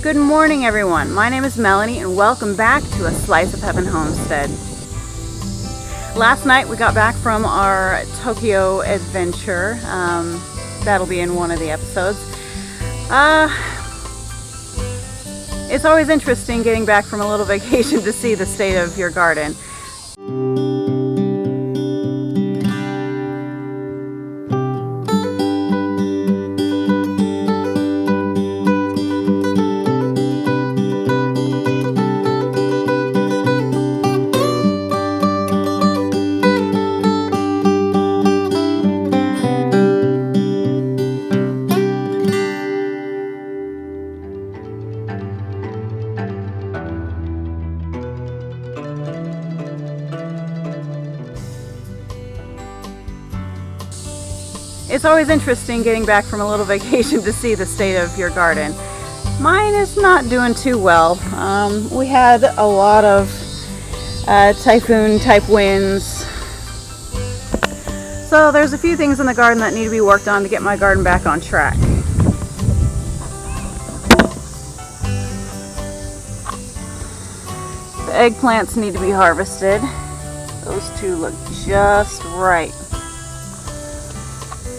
Good morning, everyone. My name is Melanie, and welcome back to A Slice of Heaven Homestead. Last night we got back from our Tokyo adventure. That'll be in one of the episodes. It's always interesting getting back from a little vacation to see the state of your garden. It's always interesting getting back from a little vacation to see the state of your garden. Mine is not doing too well. We had a lot of typhoon type winds. So there's a few things in the garden that need to be worked on to get my garden back on track. The eggplants need to be harvested. Those two look just right.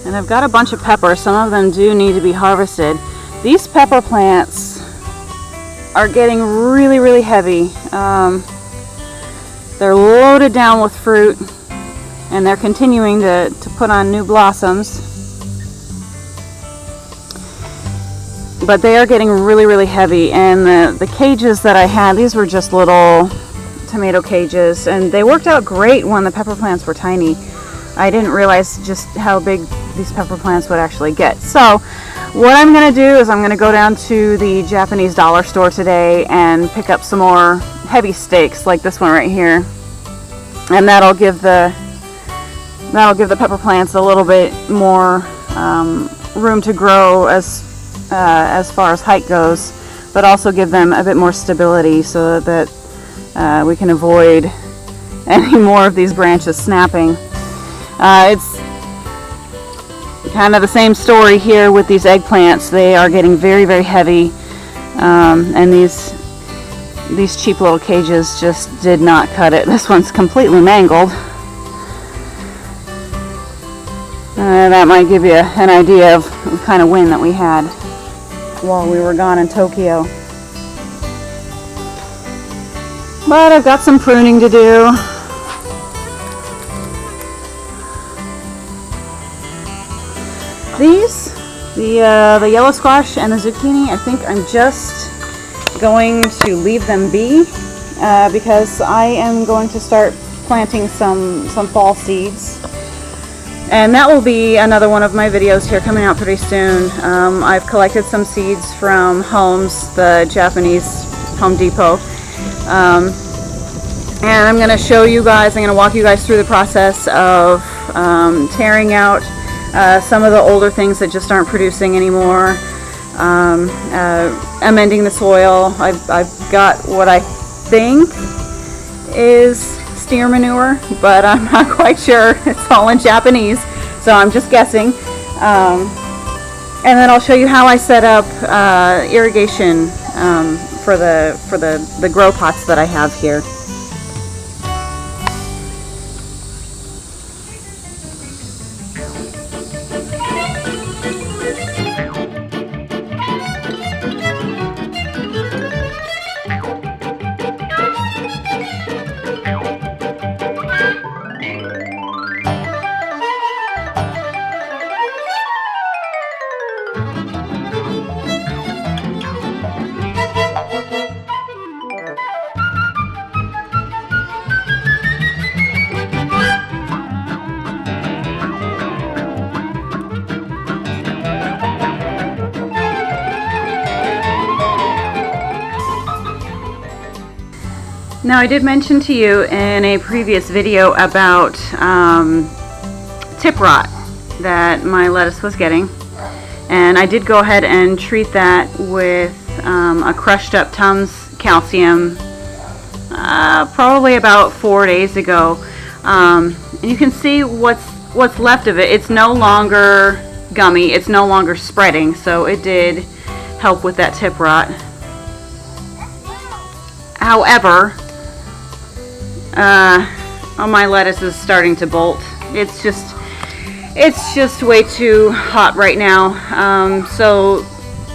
And I've got a bunch of peppers. Some of them do need to be harvested. These pepper plants are getting really heavy. They're loaded down with fruit, and they're continuing to put on new blossoms. But they are getting really heavy, and the cages that I had, these were just little tomato cages, and they worked out great when the pepper plants were tiny. I didn't realize just how big these pepper plants would actually get. So what I'm going to do is I'm going to go down to the Japanese dollar store today and pick up some more heavy stakes like this one right here, and that'll give the pepper plants a little bit more room to grow as far as height goes, but also give them a bit more stability so that we can avoid any more of these branches snapping. It's kind of the same story here with these eggplants. They are getting very heavy, and these cheap little cages just did not cut it. This one's completely mangled. That might give you an idea of the kind of wind that we had while we were gone in Tokyo. But I've got some pruning to do. These, the yellow squash and the zucchini, I think I'm just going to leave them be because I am going to start planting some fall seeds. And that will be another one of my videos here coming out pretty soon. I've collected some seeds from Homes, the Japanese Home Depot. And I'm going to show you guys, I'm going to walk you guys through the process of tearing out some of the older things that just aren't producing anymore, amending the soil. I've got what I think is steer manure, but I'm not quite sure. It's all in Japanese, so I'm just guessing. And then I'll show you how I set up irrigation for the grow pots that I have here. Now, I did mention to you in a previous video about tip rot that my lettuce was getting, and I did go ahead and treat that with a crushed up Tums calcium probably about 4 days ago. And you can see what's left of it. It's no longer gummy, it's no longer spreading, so it did help with that tip rot. However, my lettuce is starting to bolt. It's just way too hot right now. So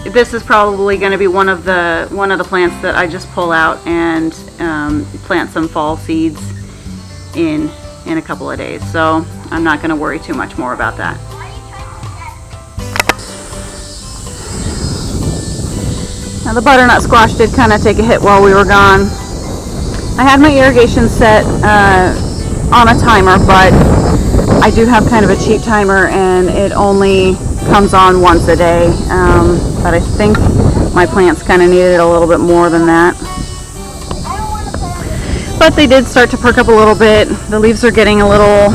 this is probably going to be one of the plants that I just pull out and plant some fall seeds in a couple of days. So I'm not going to worry too much more about that. Now the butternut squash did kind of take a hit while we were gone. I had my irrigation set on a timer, but I do have kind of a cheap timer and it only comes on once a day. But I think my plants kind of needed a little bit more than that. But they did start to perk up a little bit. The leaves are getting a little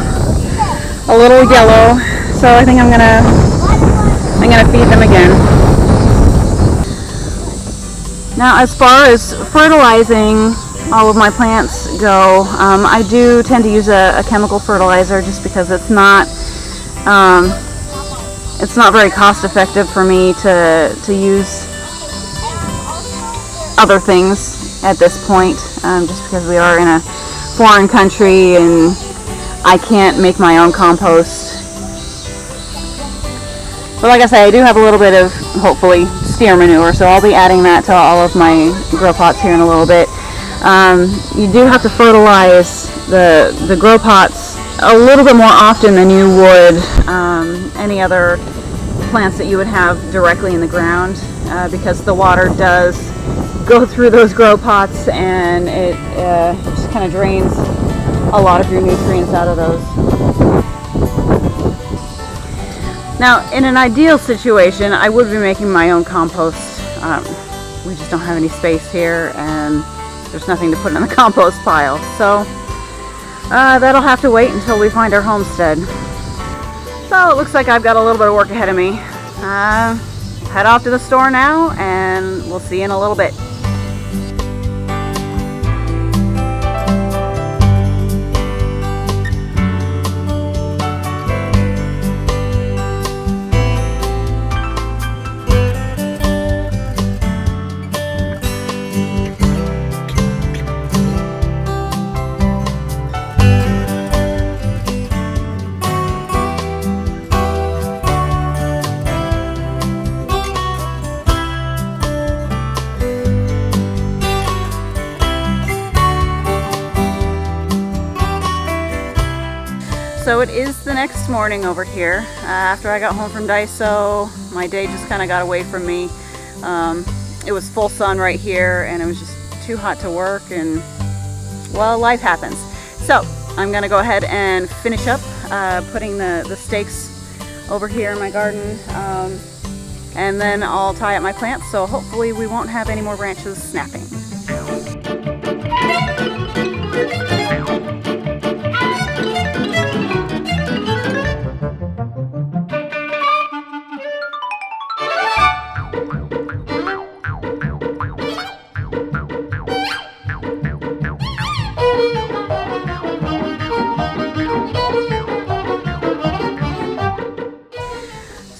yellow, so I think I'm gonna feed them again. Now, as far as fertilizing all of my plants go, I do tend to use a chemical fertilizer just because it's not very cost effective for me to use other things at this point, just because we are in a foreign country and I can't make my own compost. But like I say, I do have a little bit of, hopefully, steer manure, so I'll be adding that to all of my grow pots here in a little bit. You do have to fertilize the grow pots a little bit more often than you would any other plants that you would have directly in the ground, because the water does go through those grow pots and it just kind of drains a lot of your nutrients out of those. Now, in an ideal situation, I would be making my own compost. We just don't have any space here and there's nothing to put in the compost pile. So that'll have to wait until we find our homestead. So it looks like I've got a little bit of work ahead of me. Head off to the store now and we'll see you in a little bit. So it is the next morning over here. After I got home from Daiso, my day just kind of got away from me. It was full sun right here and it was just too hot to work, and well, life happens. So I'm gonna go ahead and finish up putting the stakes over here in my garden, and then I'll tie up my plants, so hopefully we won't have any more branches snapping.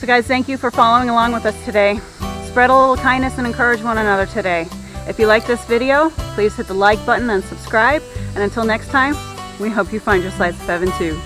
Guys, thank you for following along with us today. Spread a little kindness and encourage one another today. If you like this video, please hit the like button and subscribe. And until next time, we hope you find your slice of heaven too.